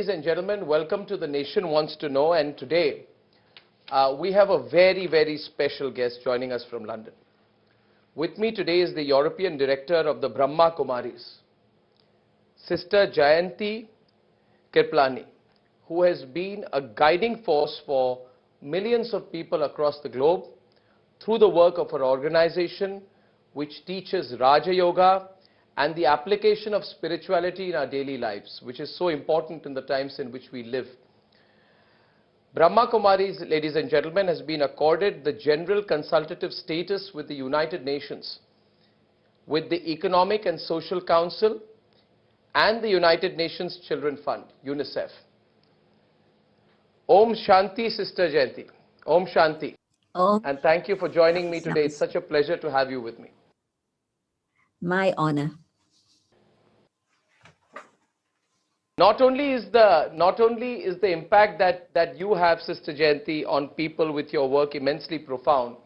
Ladies and gentlemen, welcome to The Nation Wants to Know, and today we have a very, very special guest joining us from London. With me today is the European Director of the Brahma Kumaris, Sister Jayanti Kriplani, who has been a guiding force for millions of people across the globe through the work of her organization, which teaches Raja Yoga and the application of spirituality in our daily lives, which is so important in the times in which we live. Brahma Kumaris, ladies and gentlemen, has been accorded the general consultative status with the United Nations, with the Economic and Social Council, and the United Nations Children Fund, UNICEF. Om Shanti, Sister Jayanti. Om Shanti. Oh, and thank you for joining me today. It's such a pleasure to have you with me. My honor. Not only is the impact that you have, Sister Jayanti, on people with your work immensely profound,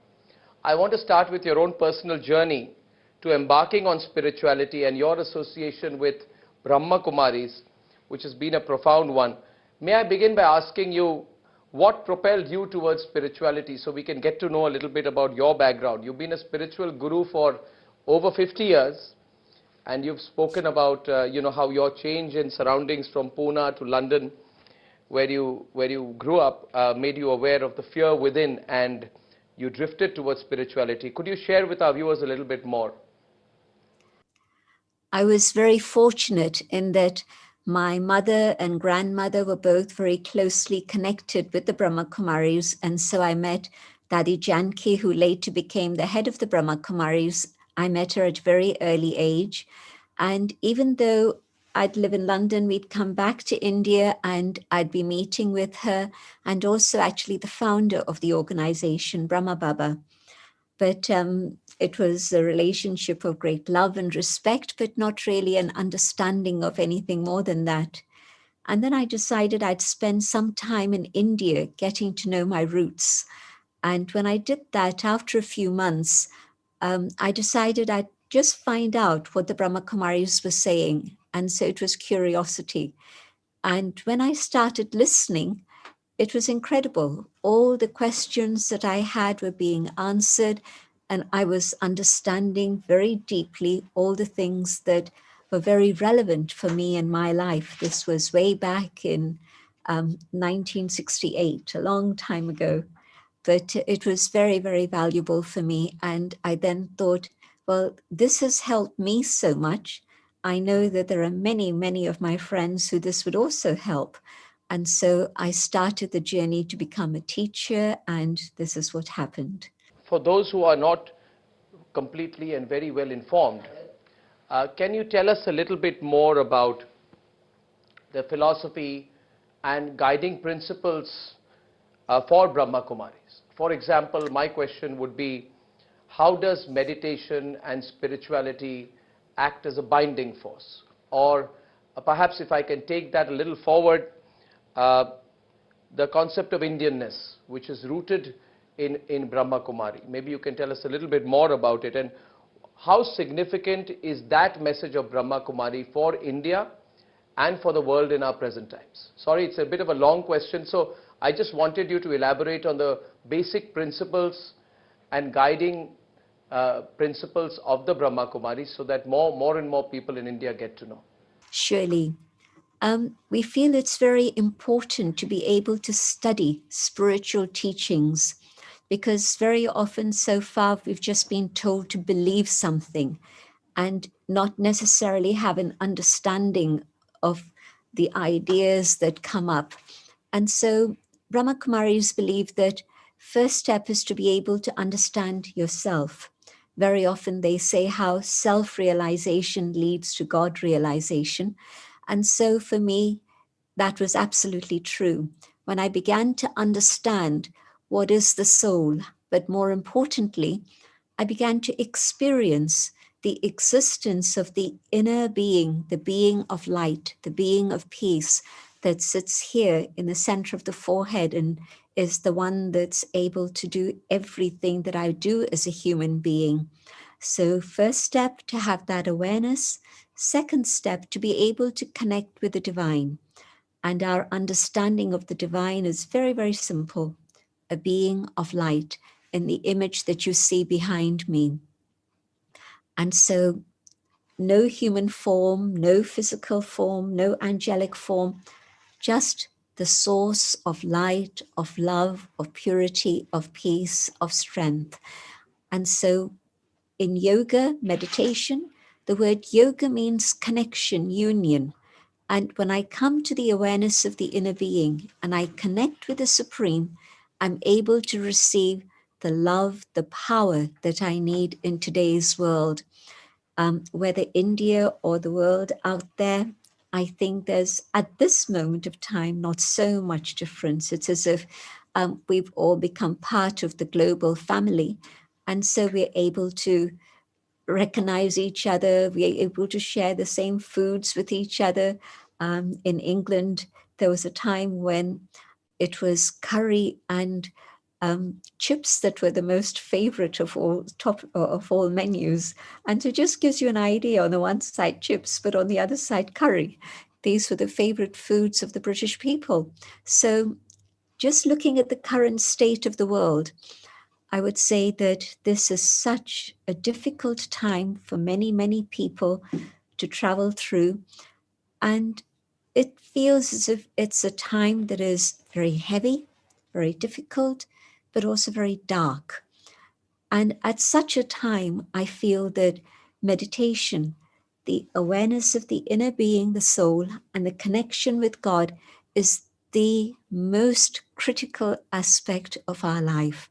I want to start with your own personal journey to embarking on spirituality and your association with Brahma Kumaris, which has been a profound one. May I begin by asking you, what propelled you towards spirituality, so we can get to know a little bit about your background? You've been a spiritual guru for over 50 years. And you've spoken about, how your change in surroundings from Pune to London, where you grew up, made you aware of the fear within, and you drifted towards spirituality. Could you share with our viewers a little bit more? I was very fortunate in that my mother and grandmother were both very closely connected with the Brahma Kumaris. And so I met Dadi Janki, who later became the head of the Brahma Kumaris. I met her at a very early age. And even though I'd live in London, we'd come back to India and I'd be meeting with her, and also actually the founder of the organization, Brahma Baba. But it was a relationship of great love and respect, but not really an understanding of anything more than that. And then I decided I'd spend some time in India getting to know my roots. And when I did that, after a few months, I decided I'd just find out what the Brahma Kumaris were saying. And so it was curiosity. And when I started listening, it was incredible. All the questions that I had were being answered, and I was understanding very deeply all the things that were very relevant for me in my life. This was way back in 1968, a long time ago. But it was very, very valuable for me. And I then thought, well, this has helped me so much. I know that there are many, many of my friends who this would also help. And so I started the journey to become a teacher, and this is what happened. For those who are not completely and very well informed, can you tell us a little bit more about the philosophy and guiding principles for Brahma Kumaris? For example, my question would be, how does meditation and spirituality act as a binding force? Or perhaps if I can take that a little forward, the concept of Indianness, which is rooted in Brahma Kumari. Maybe you can tell us a little bit more about it, and how significant is that message of Brahma Kumari for India and for the world in our present times? Sorry, it's a bit of a long question, so I just wanted you to elaborate on the basic principles and guiding principles of the Brahma Kumaris, so that more and more people in India get to know. Surely. We feel it's very important to be able to study spiritual teachings, because very often so far we've just been told to believe something and not necessarily have an understanding of the ideas that come up. And so Brahma Kumaris believe that first step is to be able to understand yourself. Very often they say how self-realization leads to God realization. And so for me, that was absolutely true. When I began to understand what is the soul, but more importantly, I began to experience the existence of the inner being, the being of light, the being of peace that sits here in the center of the forehead and is the one that's able to do everything that I do as a human being. So first step, to have that awareness. Second step, to be able to connect with the divine. And our understanding of the divine is very, very simple. A being of light in the image that you see behind me. And so no human form, no physical form, no angelic form, just the source of light, of love, of purity, of peace, of strength. And so in yoga, meditation, the word yoga means connection, union. And when I come to the awareness of the inner being and I connect with the Supreme, I'm able to receive the love, the power that I need in today's world. Whether India or the world out there, I think there's, at this moment of time, not so much difference. It's as if we've all become part of the global family. And so we're able to recognize each other. We are able to share the same foods with each other. In England, there was a time when it was curry and chips that were the most favorite of all menus. And so it just gives you an idea. On the one side chips, but on the other side curry. These were the favorite foods of the British people. So just looking at the current state of the world, I would say that this is such a difficult time for many, many people to travel through. And it feels as if it's a time that is very heavy, very difficult, but also very dark. And at such a time, I feel that meditation, the awareness of the inner being, the soul, and the connection with God is the most critical aspect of our life.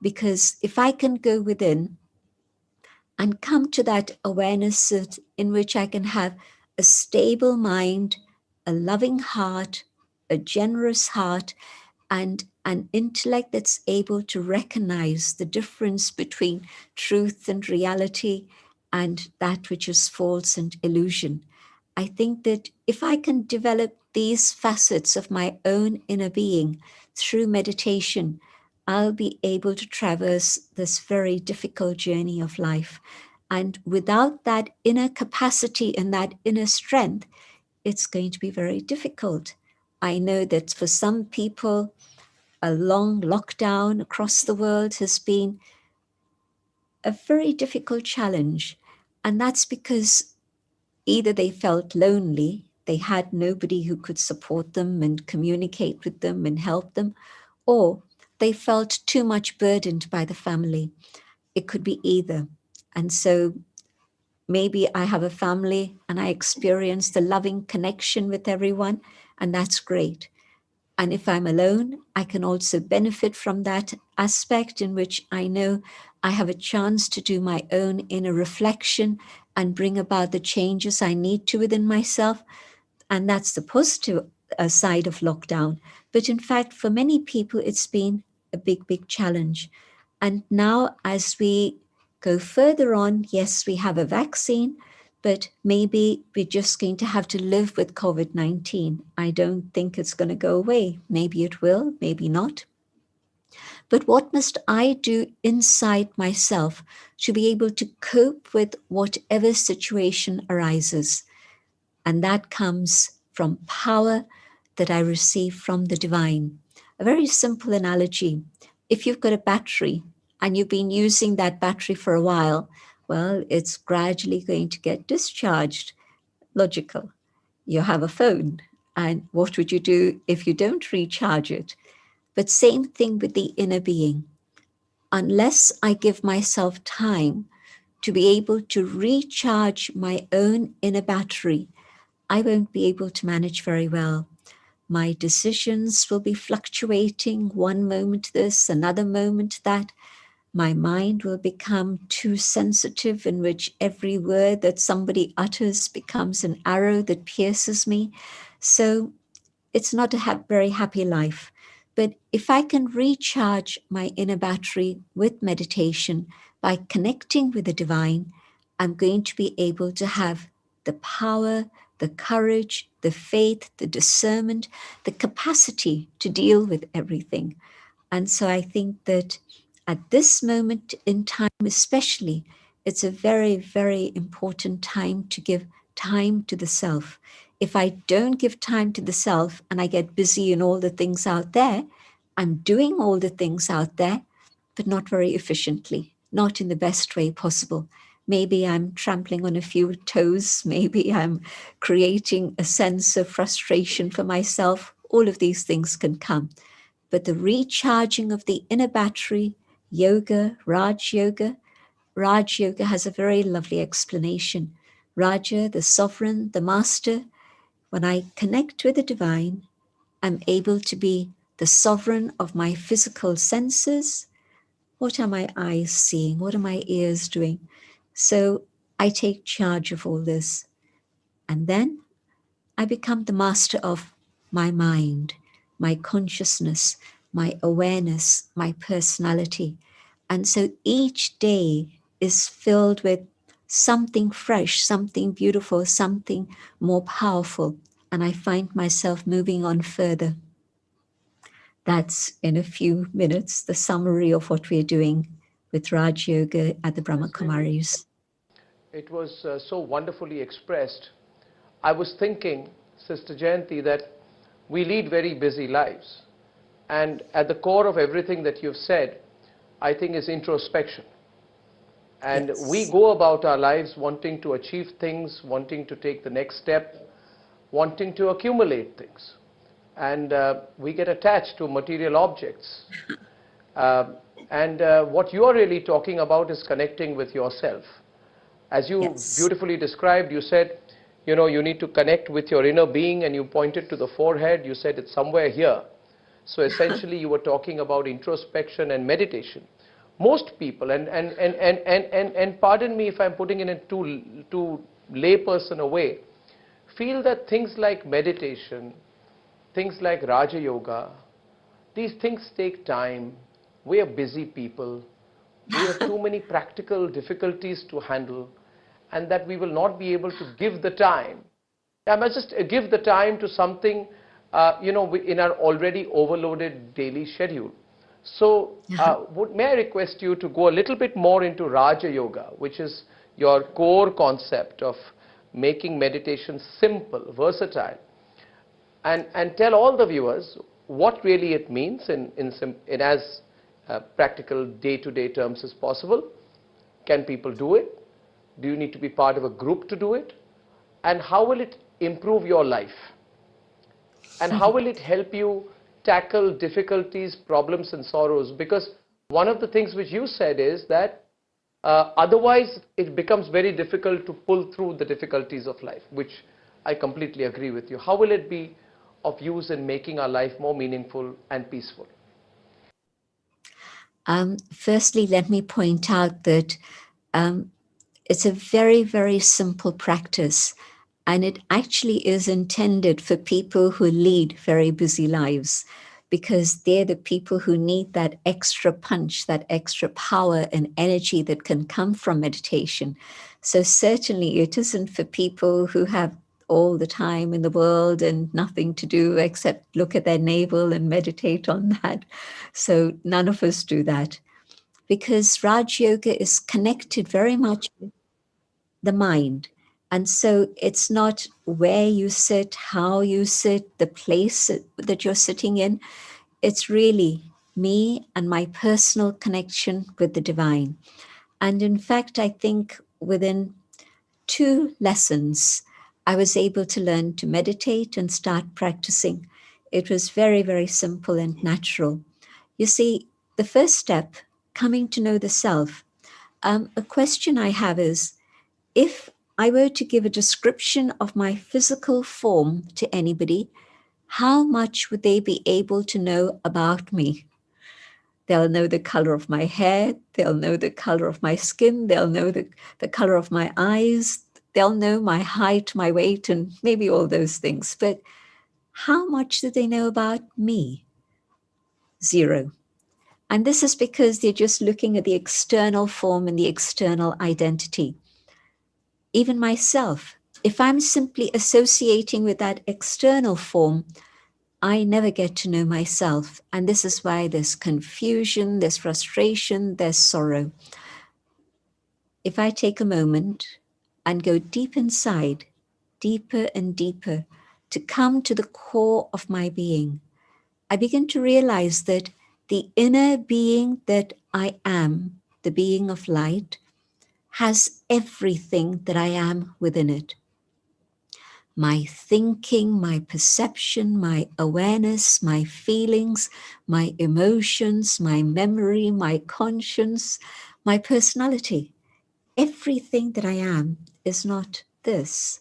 Because if I can go within and come to that awareness in which I can have a stable mind, a loving heart, a generous heart, and an intellect that's able to recognize the difference between truth and reality and that which is false and illusion. I think that if I can develop these facets of my own inner being through meditation, I'll be able to traverse this very difficult journey of life. And without that inner capacity and that inner strength, it's going to be very difficult. I know that for some people, a long lockdown across the world has been a very difficult challenge. And that's because either they felt lonely, they had nobody who could support them and communicate with them and help them, or they felt too much burdened by the family. It could be either. And so maybe I have a family and I experience the loving connection with everyone, and that's great. And if I'm alone, I can also benefit from that aspect in which I know I have a chance to do my own inner reflection and bring about the changes I need to within myself. And that's the positive side of lockdown. But in fact, for many people, it's been a big, big challenge. And now, as we go further on, yes, we have a vaccine, but maybe we're just going to have to live with COVID-19. I don't think it's going to go away. Maybe it will, maybe not. But what must I do inside myself to be able to cope with whatever situation arises? And that comes from power that I receive from the divine. A very simple analogy. If you've got a battery and you've been using that battery for a while, well, it's gradually going to get discharged. Logical. You have a phone, and what would you do if you don't recharge it? But same thing with the inner being. Unless I give myself time to be able to recharge my own inner battery, I won't be able to manage very well. My decisions will be fluctuating, one moment this, another moment that. My mind will become too sensitive, in which every word that somebody utters becomes an arrow that pierces me. So it's not a very happy life. But if I can recharge my inner battery with meditation by connecting with the divine, I'm going to be able to have the power, the courage, the faith, the discernment, the capacity to deal with everything. And so I think that at this moment in time, especially, it's a very, very important time to give time to the self. If I don't give time to the self and I get busy in all the things out there, I'm doing all the things out there, but not very efficiently, not in the best way possible. Maybe I'm trampling on a few toes. Maybe I'm creating a sense of frustration for myself. All of these things can come. But the recharging of the inner battery, yoga, Raj Yoga has a very lovely explanation. Raja, the sovereign, the master, when I connect with the divine, I'm able to be the sovereign of my physical senses. What are my eyes seeing? What are my ears doing? So I take charge of all this. And then I become the master of my mind, my consciousness, my awareness, my personality. And so each day is filled with something fresh, something beautiful, something more powerful. And I find myself moving on further. That's, in a few minutes, the summary of what we're doing with Raj Yoga at the Brahma Kumaris. It was so wonderfully expressed. I was thinking, Sister Jayanti, that we lead very busy lives. And at the core of everything that you've said, I think, is introspection. And Yes. we go about our lives wanting to achieve things, wanting to take the next step, wanting to accumulate things. And we get attached to material objects. What you are really talking about is connecting with yourself. As you Yes. beautifully described, you said, you need to connect with your inner being, and you pointed to the forehead. You said it's somewhere here. So essentially, you were talking about introspection and meditation. Most people, and pardon me if I'm putting it in too layperson a way, feel that things like meditation, things like Raja Yoga, these things take time. We are busy people. We have too many practical difficulties to handle, and that we will not be able to give the time. I must just give the time to something, in our already overloaded daily schedule. So, may I request you to go a little bit more into Raja Yoga, which is your core concept of making meditation simple, versatile, and tell all the viewers what really it means in as practical day-to-day terms as possible. Can people do it? Do you need to be part of a group to do it? And how will it improve your life? And how will it help you tackle difficulties, problems, and sorrows? Because one of the things which you said is that otherwise it becomes very difficult to pull through the difficulties of life, which I completely agree with you. How will it be of use in making our life more meaningful and peaceful? Firstly, let me point out that it's a very, very simple practice, and it actually is intended for people who lead very busy lives, because they're the people who need that extra punch, that extra power and energy that can come from meditation. So certainly it isn't for people who have all the time in the world and nothing to do except look at their navel and meditate on that. So none of us do that, because Raj Yoga is connected very much with the mind. And so it's not where you sit, how you sit, the place that you're sitting in. It's really me and my personal connection with the divine. And in fact, I think within 2 lessons, I was able to learn to meditate and start practicing. It was very, very simple and natural. You see, the first step, coming to know the self. A question I have is, if I were to give a description of my physical form to anybody, how much would they be able to know about me? They'll know the color of my hair, they'll know the color of my skin, they'll know the color of my eyes, they'll know my height, my weight, and maybe all those things. But how much do they know about me? 0. And this is because they're just looking at the external form and the external identity. Even myself, if I'm simply associating with that external form, I never get to know myself. And this is why there's confusion, there's frustration, there's sorrow. If I take a moment and go deep inside, deeper and deeper to come to the core of my being, I begin to realize that the inner being that I am, the being of light, has everything that I am within it. My thinking, my perception, my awareness, my feelings, my emotions, my memory, my conscience, my personality. Everything that I am is not this.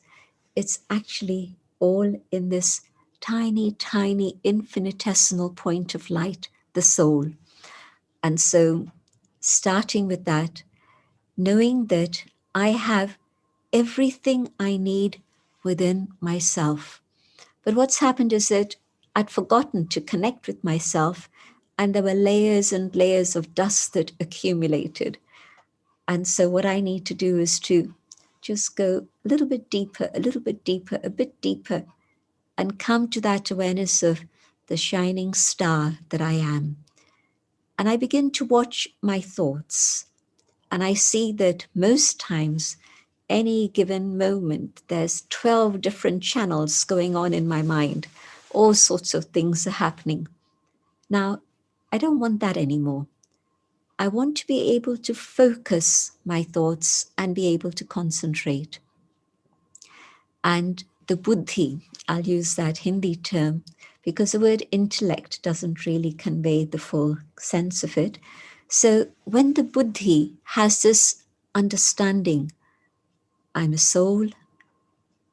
It's actually all in this tiny, tiny, infinitesimal point of light, the soul. And so, starting with that, knowing that I have everything I need within myself. But what's happened is that I'd forgotten to connect with myself, and there were layers and layers of dust that accumulated. And so, what I need to do is to just go a little bit deeper, a little bit deeper, a bit deeper, and come to that awareness of the shining star that I am. And I begin to watch my thoughts. And I see that most times, any given moment, there's 12 different channels going on in my mind. All sorts of things are happening. Now, I don't want that anymore. I want to be able to focus my thoughts and be able to concentrate. And the buddhi, I'll use that Hindi term because the word intellect doesn't really convey the full sense of it. So when the buddhi has this understanding, I'm a soul,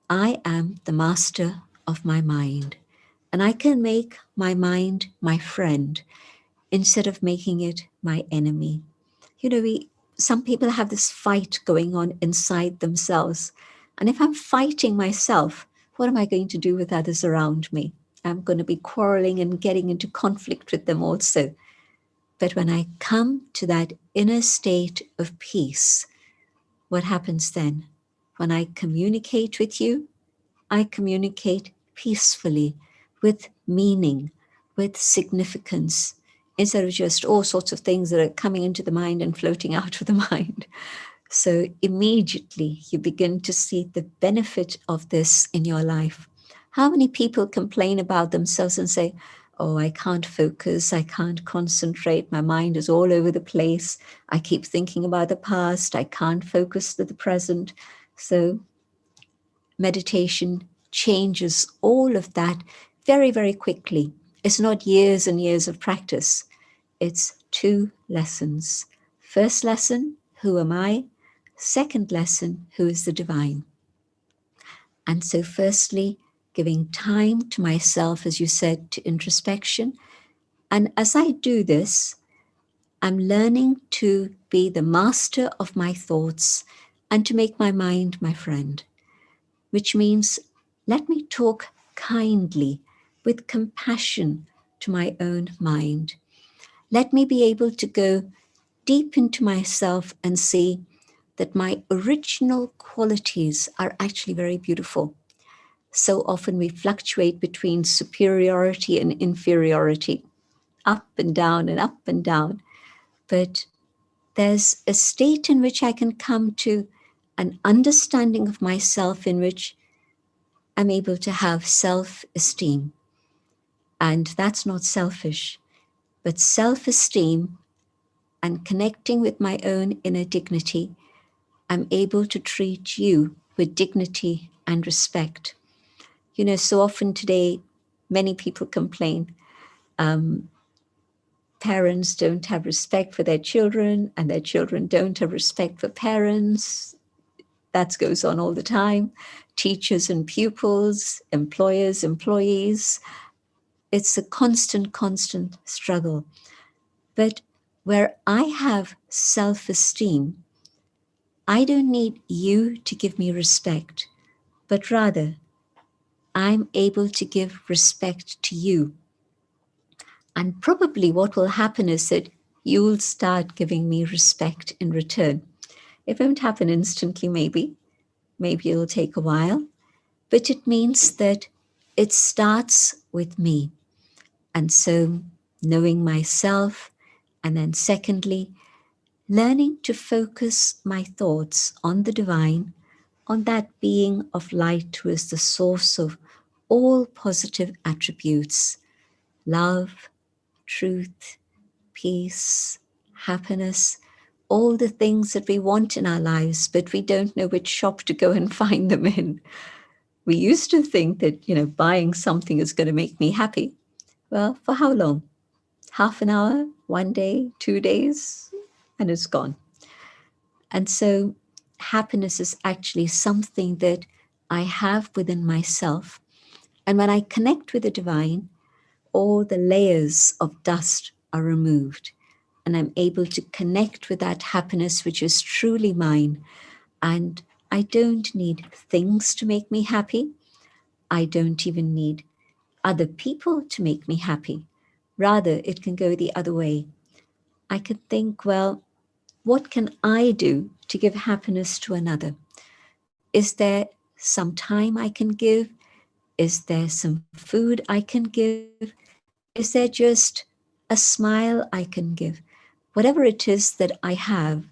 I am the master of my mind, and I can make my mind my friend instead of making it my enemy. You know, some people have this fight going on inside themselves. And if I'm fighting myself, what am I going to do with others around me? I'm going to be quarreling and getting into conflict with them also. But when I come to that inner state of peace, what happens then? When I communicate with you, I communicate peacefully, with meaning, with significance, instead of just all sorts of things that are coming into the mind and floating out of the mind. So immediately you begin to see the benefit of this in your life. How many people complain about themselves and say, oh, I can't focus, I can't concentrate, my mind is all over the place, I keep thinking about the past, I can't focus to the present. So meditation changes all of that very, very quickly. It's not years and years of practice. It's 2 lessons. First lesson, who am I? Second lesson, who is the divine? And so firstly, giving time to myself, as you said, to introspection. And as I do this, I'm learning to be the master of my thoughts and to make my mind my friend, which means let me talk kindly, with compassion to my own mind. Let me be able to go deep into myself and see that my original qualities are actually very beautiful. So often we fluctuate between superiority and inferiority, up and down and up and down. But there's a state in which I can come to an understanding of myself in which I'm able to have self-esteem. And that's not selfish, but self-esteem and connecting with my own inner dignity, I'm able to treat you with dignity and respect. You know, so often today, many people complain, parents don't have respect for their children and their children don't have respect for parents. That goes on all the time. Teachers and pupils, employers, employees. It's a constant, constant struggle. But where I have self-esteem, I don't need you to give me respect, but rather I'm able to give respect to you. And probably what will happen is that you'll start giving me respect in return. It won't happen instantly, maybe. Maybe it'll take a while. But it means that it starts with me. And so knowing myself, and then secondly, learning to focus my thoughts on the divine on that being of light who is the source of all positive attributes: love, truth, peace, happiness, all the things that we want in our lives, but we don't know which shop to go and find them in. We used to think that, buying something is going to make me happy. Well, for how long? Half an hour, 1 day, 2 days, and it's gone. And so happiness is actually something that I have within myself. And when I connect with the divine, all the layers of dust are removed. And I'm able to connect with that happiness which is truly mine. And I don't need things to make me happy. I don't even need other people to make me happy. Rather, it can go the other way. I could think, well, what can I do to give happiness to another? Is there some time I can give? Is there some food I can give? Is there just a smile I can give? Whatever it is that I have,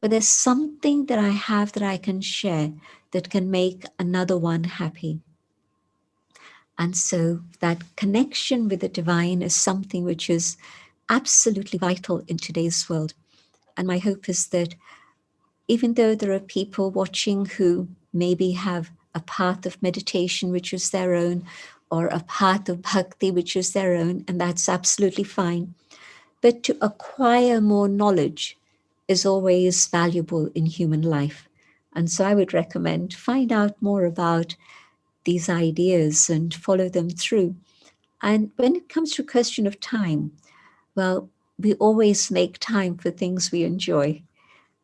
but there's something that I have that I can share that can make another one happy. And so that connection with the divine is something which is absolutely vital in today's world. And my hope is that even though there are people watching who maybe have a path of meditation which is their own, or a path of bhakti which is their own, and that's absolutely fine, but to acquire more knowledge is always valuable in human life. And so I would recommend find out more about these ideas and follow them through. And when it comes to a question of time, well, we always make time for things we enjoy.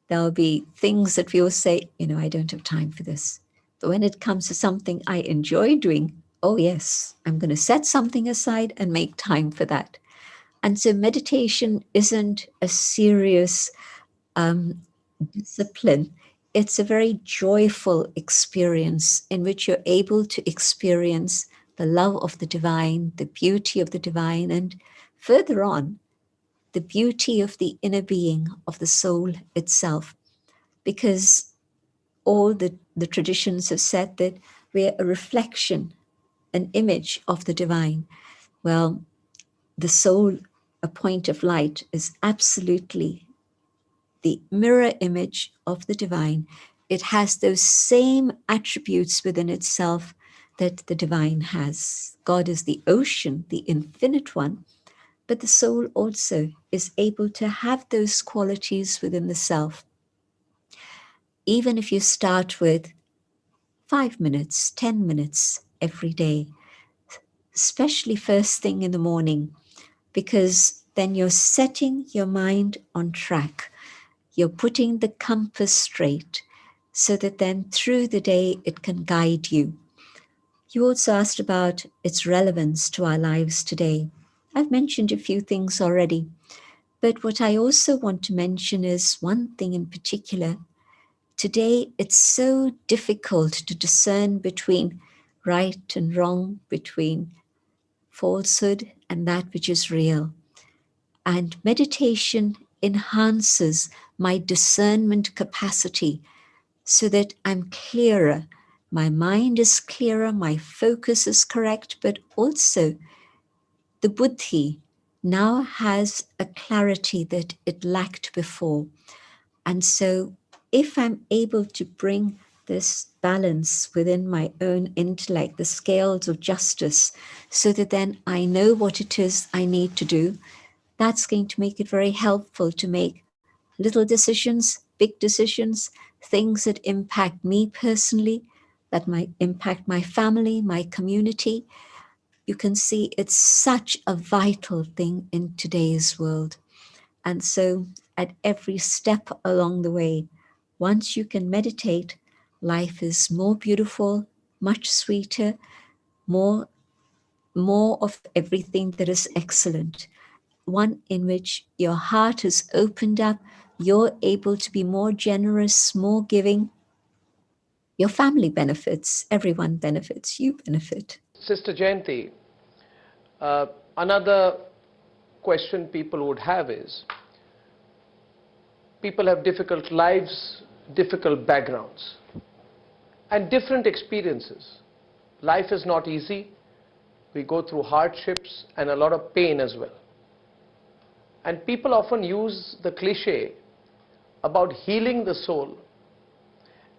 There'll be things that we will say, I don't have time for this. But when it comes to something I enjoy doing, oh yes, I'm going to set something aside and make time for that. And so meditation isn't a serious discipline. It's a very joyful experience in which you're able to experience the love of the divine, the beauty of the divine, and further on, the beauty of the inner being of the soul itself. Because all the traditions have said that we're a reflection, an image of the divine. Well, the soul, a point of light, is absolutely the mirror image of the divine. It has those same attributes within itself that the divine has. God is the ocean, the infinite one, but the soul also is able to have those qualities within the self. Even if you start with 5 minutes, 10 minutes every day, especially first thing in the morning, because then you're setting your mind on track. You're putting the compass straight so that then through the day it can guide you. You also asked about its relevance to our lives today. I've mentioned a few things already, but what I also want to mention is one thing in particular. Today, it's so difficult to discern between right and wrong, between falsehood and that which is real. And meditation enhances my discernment capacity so that I'm clearer. My mind is clearer, my focus is correct, but also the buddhi now has a clarity that it lacked before. And so if I'm able to bring this balance within my own intellect, the scales of justice, so that then I know what it is I need to do, that's going to make it very helpful to make little decisions, big decisions, things that impact me personally, that might impact my family, my community. You can see it's such a vital thing in today's world. And so at every step along the way, once you can meditate, life is more beautiful, much sweeter, more of everything that is excellent. One in which your heart is opened up, you're able to be more generous, more giving. Your family benefits, everyone benefits, you benefit. Sister Jayanti, another question people would have is, people have difficult lives, difficult backgrounds. and different experiences. Life is not easy. We go through hardships and a lot of pain as well. And people often use the cliche about healing the soul.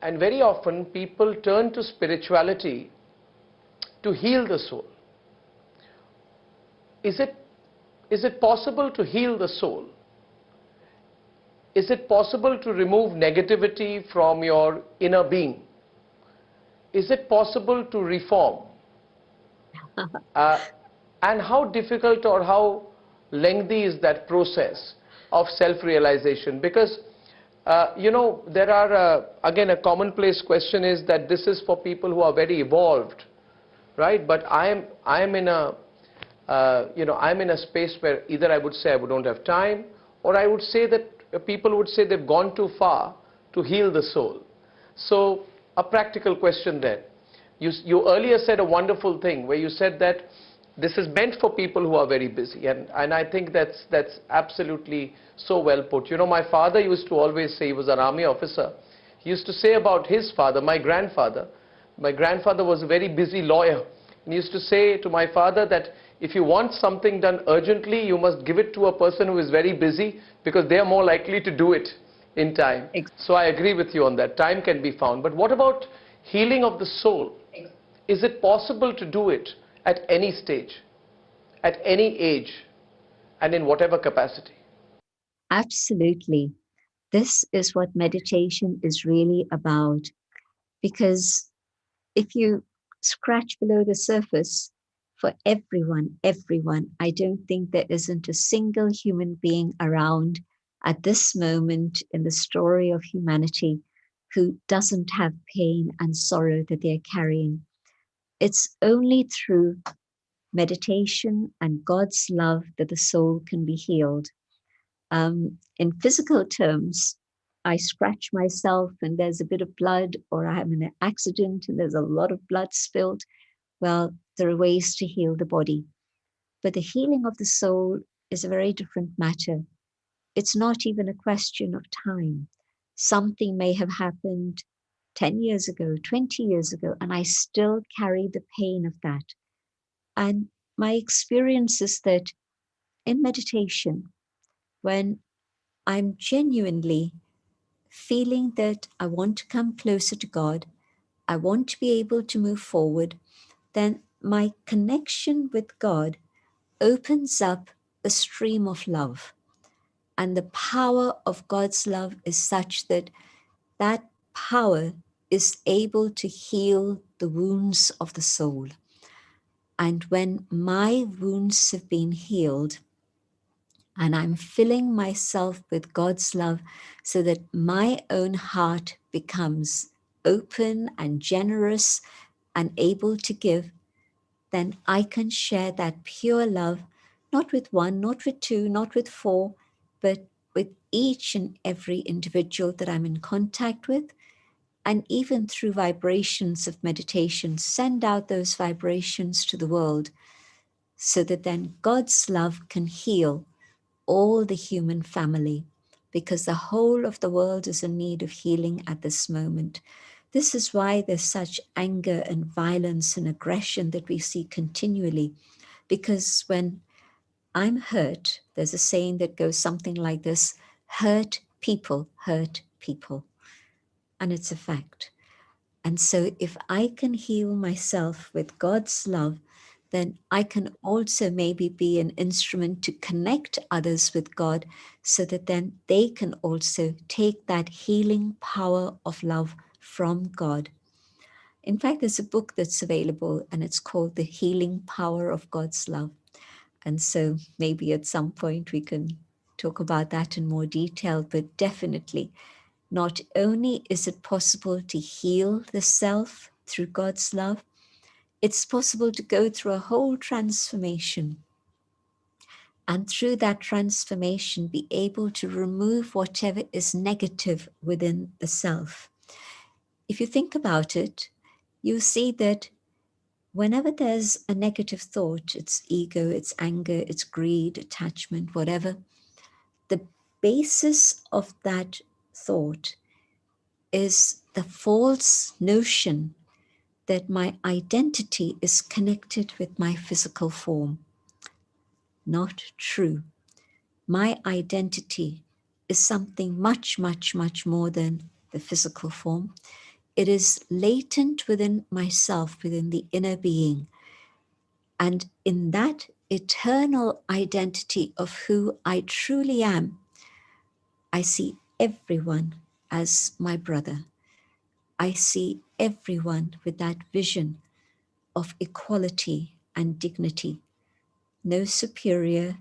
And very often people turn to spirituality to heal the soul. Is it possible to heal the soul? Is it possible to remove negativity from your inner being? Is it possible to reform? And how difficult or how lengthy is that process of self-realization? Because, there are, again, a commonplace question is that this is for people who are very evolved, right? But I'm in a space where either I would say I don't have time, or I would say that people would say they've gone too far to heal the soul. So, a practical question there. You earlier said a wonderful thing where you said that this is meant for people who are very busy, and I think that's absolutely so well put. My father used to always say, he was an army officer, he used to say about his father, my grandfather was a very busy lawyer, and he used to say to my father that if you want something done urgently, you must give it to a person who is very busy, because they are more likely to do it in time. So I agree with you on that. Time can be found. But what about healing of the soul? Is it possible to do it at any stage, at any age, and in whatever capacity? Absolutely. This is what meditation is really about. Because if you scratch below the surface, for everyone, I don't think there isn't a single human being around at this moment in the story of humanity who doesn't have pain and sorrow that they're carrying. It's only through meditation and God's love that the soul can be healed. In physical terms, I scratch myself and there's a bit of blood, or I'm in an accident and there's a lot of blood spilled. Well, there are ways to heal the body. But the healing of the soul is a very different matter. It's not even a question of time. Something may have happened 10 years ago, 20 years ago, and I still carry the pain of that. And my experience is that in meditation, when I'm genuinely feeling that I want to come closer to God, I want to be able to move forward, then my connection with God opens up a stream of love. And the power of God's love is such that that power is able to heal the wounds of the soul. And when my wounds have been healed, and I'm filling myself with God's love so that my own heart becomes open and generous and able to give, then I can share that pure love, not with one, not with two, not with four, but with each and every individual that I'm in contact with. And even through vibrations of meditation, send out those vibrations to the world so that then God's love can heal all the human family, because the whole of the world is in need of healing at this moment. This is why there's such anger and violence and aggression that we see continually, because when I'm hurt, there's a saying that goes something like this: hurt people hurt people. And it's a fact. And so if I can heal myself with God's love, then I can also maybe be an instrument to connect others with God, so that then they can also take that healing power of love from God. In fact, there's a book that's available and it's called The Healing Power of God's Love. And so maybe at some point we can talk about that in more detail, but definitely not only is it possible to heal the self through God's love, it's possible to go through a whole transformation. And through that transformation, be able to remove whatever is negative within the self. If you think about it, you see that whenever there's a negative thought, it's ego, it's anger, it's greed, attachment, whatever, the basis of that thought is the false notion that my identity is connected with my physical form. Not true. My identity is something much, much, much more than the physical form. It is latent within myself, within the inner being. And in that eternal identity of who I truly am, I see everyone as my brother. I see everyone with that vision of equality and dignity. No superior,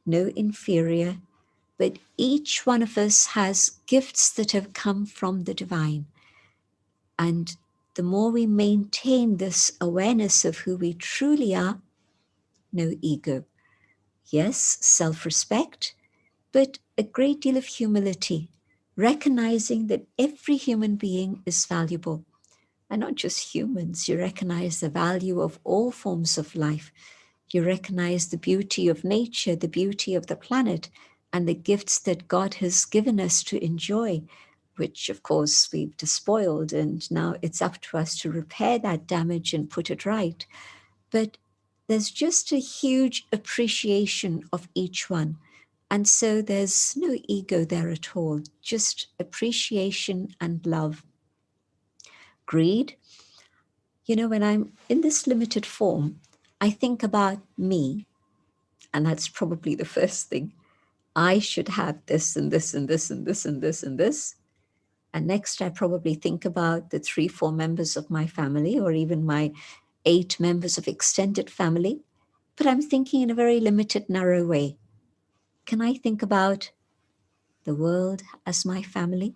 no inferior, but each one of us has gifts that have come from the divine. And the more we maintain this awareness of who we truly are, no ego. Yes, self-respect, but a great deal of humility, recognizing that every human being is valuable. And not just humans, you recognize the value of all forms of life. You recognize the beauty of nature, the beauty of the planet, and the gifts that God has given us to enjoy, which of course we've despoiled, and now it's up to us to repair that damage and put it right. But there's just a huge appreciation of each one. And so there's no ego there at all, just appreciation and love. Greed, when I'm in this limited form, I think about me, and that's probably the first thing. I should have this and this and this and this and this and this. And next, I probably think about the 3-4 members of my family, or even my 8 members of extended family. But I'm thinking in a very limited, narrow way. Can I think about the world as my family?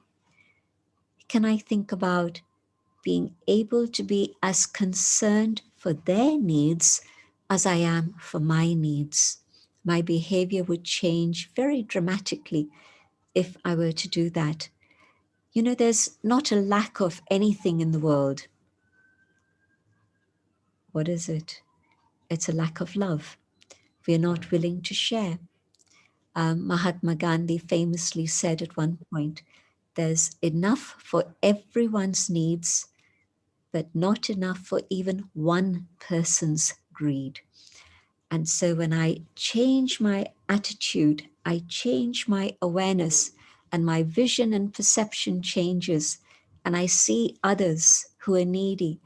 Can I think about being able to be as concerned for their needs as I am for my needs? My behavior would change very dramatically if I were to do that. There's not a lack of anything in the world. What is it? It's a lack of love. We're not willing to share. Mahatma Gandhi famously said at one point, there's enough for everyone's needs, but not enough for even one person's greed. And so when I change my attitude, I change my awareness, and my vision and perception changes, and I see others who are needy,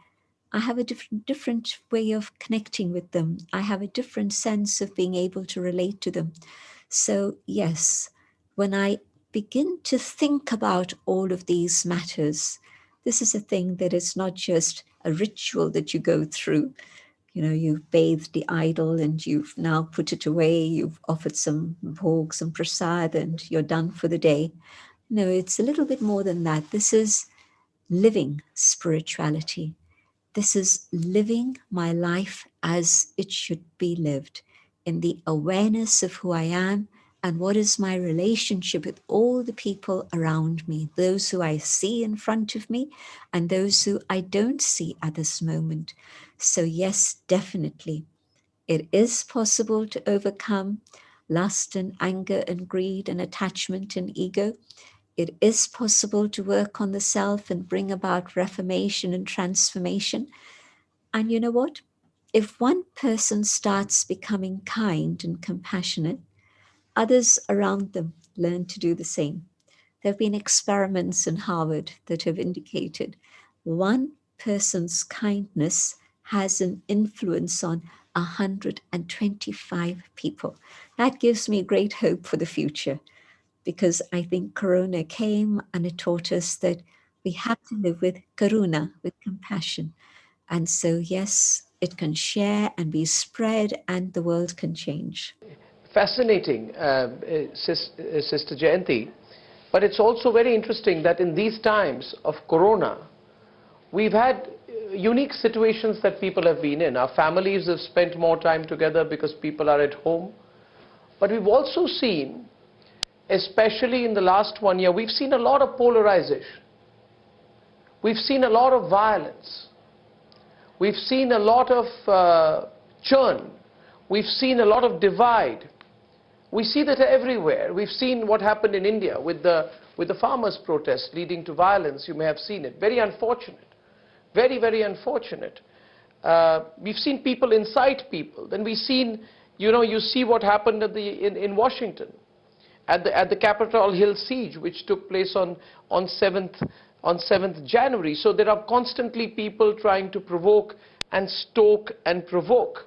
I have a different way of connecting with them. I have a different sense of being able to relate to them. So yes, when I begin to think about all of these matters, this is a thing that is not just a ritual that you go through. You've bathed the idol and you've now put it away. You've offered some bhog, some prasad, and you're done for the day. No, it's a little bit more than that. This is living spirituality. This is living my life as it should be lived, in the awareness of who I am and what is my relationship with all the people around me, those who I see in front of me and those who I don't see at this moment. So yes, definitely, it is possible to overcome lust and anger and greed and attachment and ego. It is possible to work on the self and bring about reformation and transformation. And you know what? If one person starts becoming kind and compassionate, others around them learn to do the same. There have been experiments in Harvard that have indicated one person's kindness has an influence on 125 people. That gives me great hope for the future, because I think Corona came and it taught us that we have to live with karuna, with compassion. And so, yes, it can share and be spread and the world can change. Fascinating, Sister Jayanti. But it's also very interesting that in these times of Corona, we've had unique situations that people have been in. Our families have spent more time together because people are at home. But we've also seen, especially in the last 1 year, we've seen a lot of polarization. We've seen a lot of violence. We've seen a lot of churn. We've seen a lot of divide. We see that everywhere. We've seen what happened in India with the farmers' protest leading to violence. You may have seen it. Very unfortunate. Very, very unfortunate. We've seen people incite people. Then we've seen, you see what happened in Washington at the Capitol Hill siege, which took place on 7th January. So there are constantly people trying to provoke and stoke and provoke.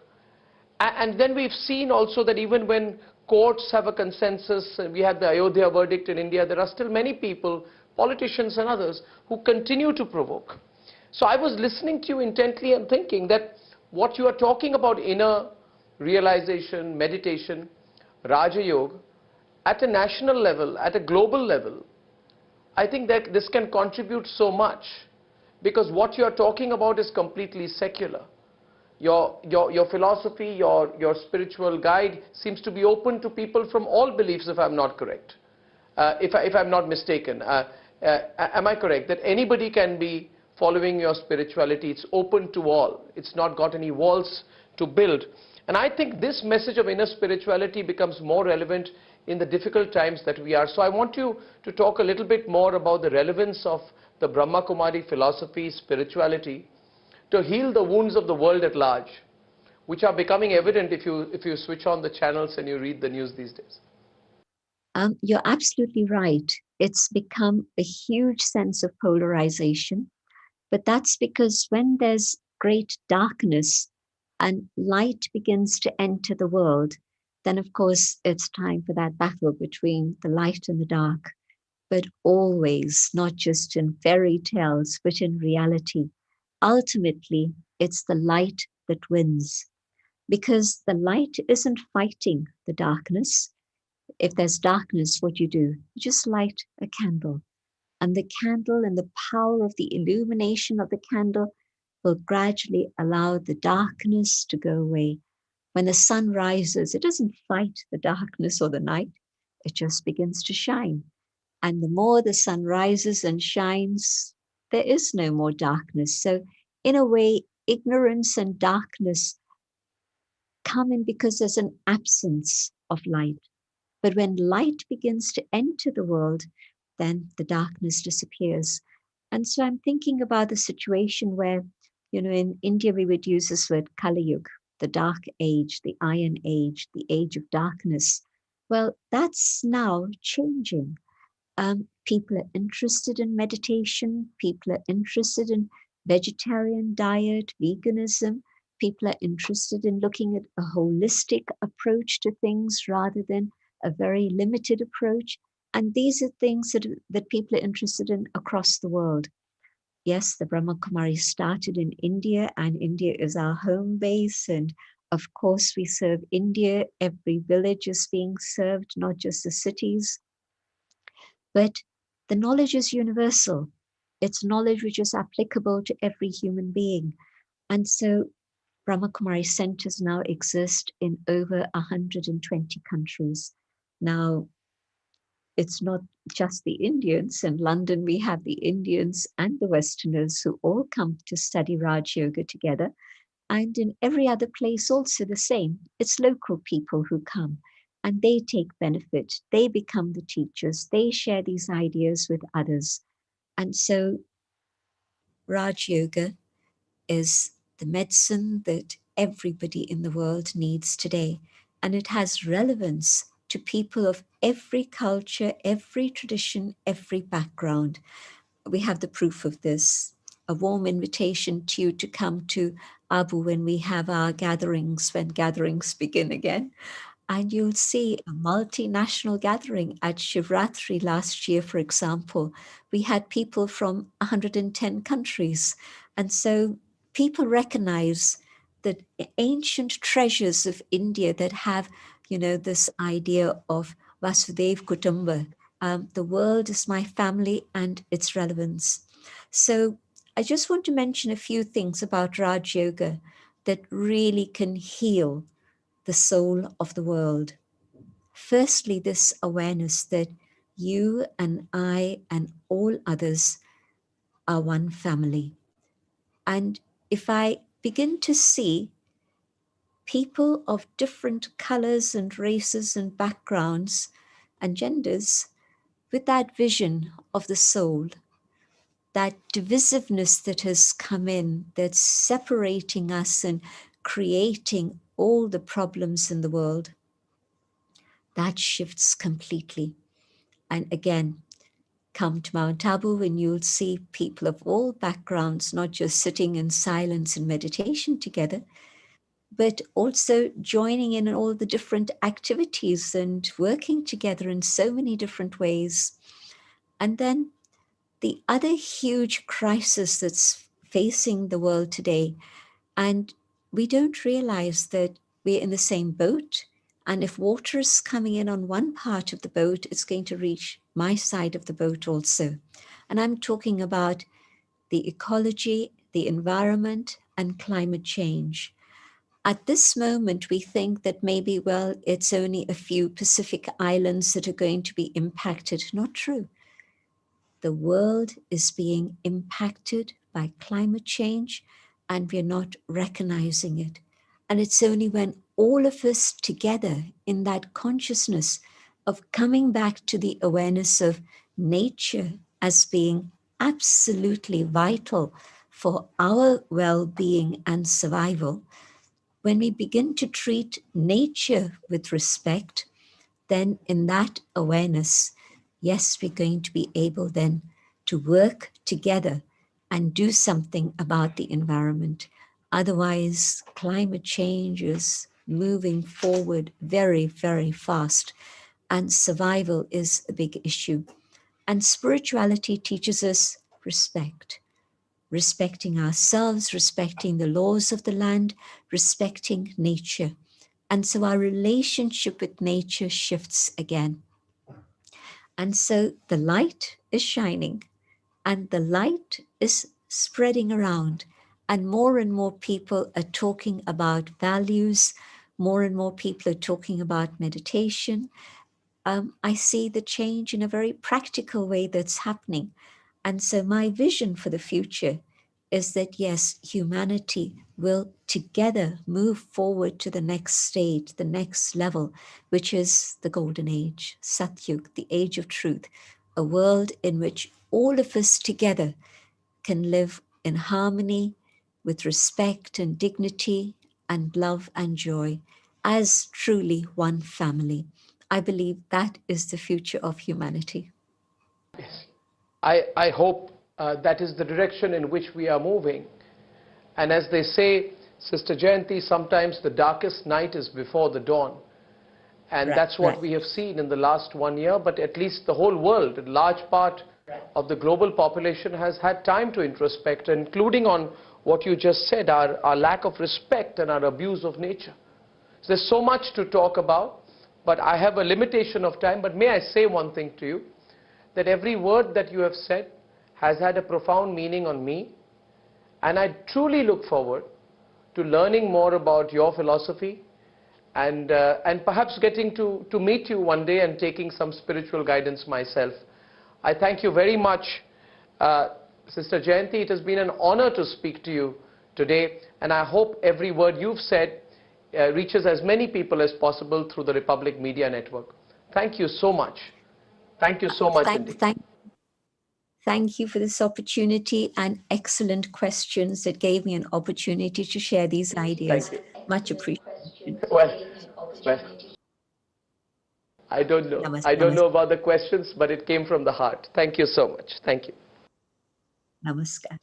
And then we've seen also that even when courts have a consensus, we had the Ayodhya verdict in India, there are still many people, politicians and others, who continue to provoke. So I was listening to you intently and thinking that what you are talking about, inner realization, meditation, Raja Yoga, at a national level, at a global level, I think that this can contribute so much, because what you are talking about is completely secular. Your philosophy, your spiritual guide seems to be open to people from all beliefs, if I'm not correct, if I'm not mistaken. Am I correct that anybody can be following your spirituality? It's open to all. It's not got any walls to build. And I think this message of inner spirituality becomes more relevant in the difficult times that we are. So I want you to talk a little bit more about the relevance of the Brahma Kumari philosophy, spirituality, to heal the wounds of the world at large, which are becoming evident if you switch on the channels and you read the news these days. You're absolutely right. It's become a huge sense of polarization, but that's because when there's great darkness and light begins to enter the world, then of course it's time for that battle between the light and the dark. But always, not just in fairy tales, but in reality, ultimately, it's the light that wins, because the light isn't fighting the darkness. If there's darkness, what you do? You just light a candle, and the candle and the power of the illumination of the candle will gradually allow the darkness to go away. When the sun rises, it doesn't fight the darkness or the night, it just begins to shine. And the more the sun rises and shines, there is no more darkness. So in a way, ignorance and darkness come in because there's an absence of light. But when light begins to enter the world, then the darkness disappears. And so I'm thinking about the situation where, in India, we would use this word Kali Yuga, the dark age, the iron age, the age of darkness. Well, that's now changing. People are interested in meditation. People are interested in vegetarian diet, veganism. People are interested in looking at a holistic approach to things rather than a very limited approach. And these are things that people are interested in across the world. Yes, the Brahma Kumaris started in India, and India is our home base. And of course, we serve India. Every village is being served, not just the cities. But the knowledge is universal. It's knowledge which is applicable to every human being. And so Brahma Kumari centers now exist in over 120 countries. Now, it's not just the Indians. In London, we have the Indians and the Westerners who all come to study Raj Yoga together. And in every other place also the same. It's local people who come and they take benefit. They become the teachers. They share these ideas with others. And so Raj Yoga is the medicine that everybody in the world needs today. And it has relevance to people of every culture, every tradition, every background. We have the proof of this. A warm invitation to you to come to Abu when we have our gatherings, when gatherings begin again. And you'll see a multinational gathering at Shivratri last year, for example. We had people from 110 countries. And so people recognize that ancient treasures of India that have, this idea of Vasudev Kutumba, the world is my family and its relevance. So I just want to mention a few things about Raj Yoga that really can heal the soul of the world. Firstly, this awareness that you and I and all others are one family. And if I begin to see people of different colors and races and backgrounds and genders with that vision of the soul, that divisiveness that has come in, that's separating us and creating all the problems in the world, that shifts completely. And again, come to Mount Abu and you'll see people of all backgrounds, not just sitting in silence and meditation together, but also joining in all the different activities and working together in so many different ways. And then the other huge crisis that's facing the world today, and we don't realize that we're in the same boat. And if water is coming in on one part of the boat, it's going to reach my side of the boat also. And I'm talking about the ecology, the environment, and climate change. At this moment, we think that maybe, well, it's only a few Pacific islands that are going to be impacted. Not true. The world is being impacted by climate change, and we're not recognizing it. And it's only when all of us together in that consciousness of coming back to the awareness of nature as being absolutely vital for our well-being and survival, when we begin to treat nature with respect, then in that awareness, yes, we're going to be able then to work together and do something about the environment. Otherwise, climate change is moving forward very, very fast, and survival is a big issue. And spirituality teaches us respect. Respecting ourselves, respecting the laws of the land, respecting nature. And so our relationship with nature shifts again. And so the light is shining and the light is spreading around, and more people are talking about values. More and more people are talking about meditation. I see the change in a very practical way that's happening. And so my vision for the future is that, yes, humanity will together move forward to the next stage, the next level, which is the golden age, Satyug, the age of truth, a world in which all of us together can live in harmony with respect and dignity and love and joy as truly one family. I believe that is the future of humanity. Yes. I hope that is the direction in which we are moving. And as they say, Sister Jayanti, sometimes the darkest night is before the dawn. And that's what we have seen in the last 1 year, but at least the whole world, a large part of the global population has had time to introspect, including on what you just said, our lack of respect and our abuse of nature. So there's so much to talk about, but I have a limitation of time. But may I say one thing to you, that every word that you have said has had a profound meaning on me, and I truly look forward to learning more about your philosophy and perhaps getting to meet you one day and taking some spiritual guidance myself. I thank you very much, Sister Jayanti. It has been an honor to speak to you today, and I hope every word you've said reaches as many people as possible through the Republic Media Network. Thank you so much. Thank you so much indeed. Thank you for this opportunity and excellent questions that gave me an opportunity to share these ideas. Much appreciated. Well, I don't know. I don't know about the questions, but it came from the heart. Thank you so much. Thank you. Namaskar.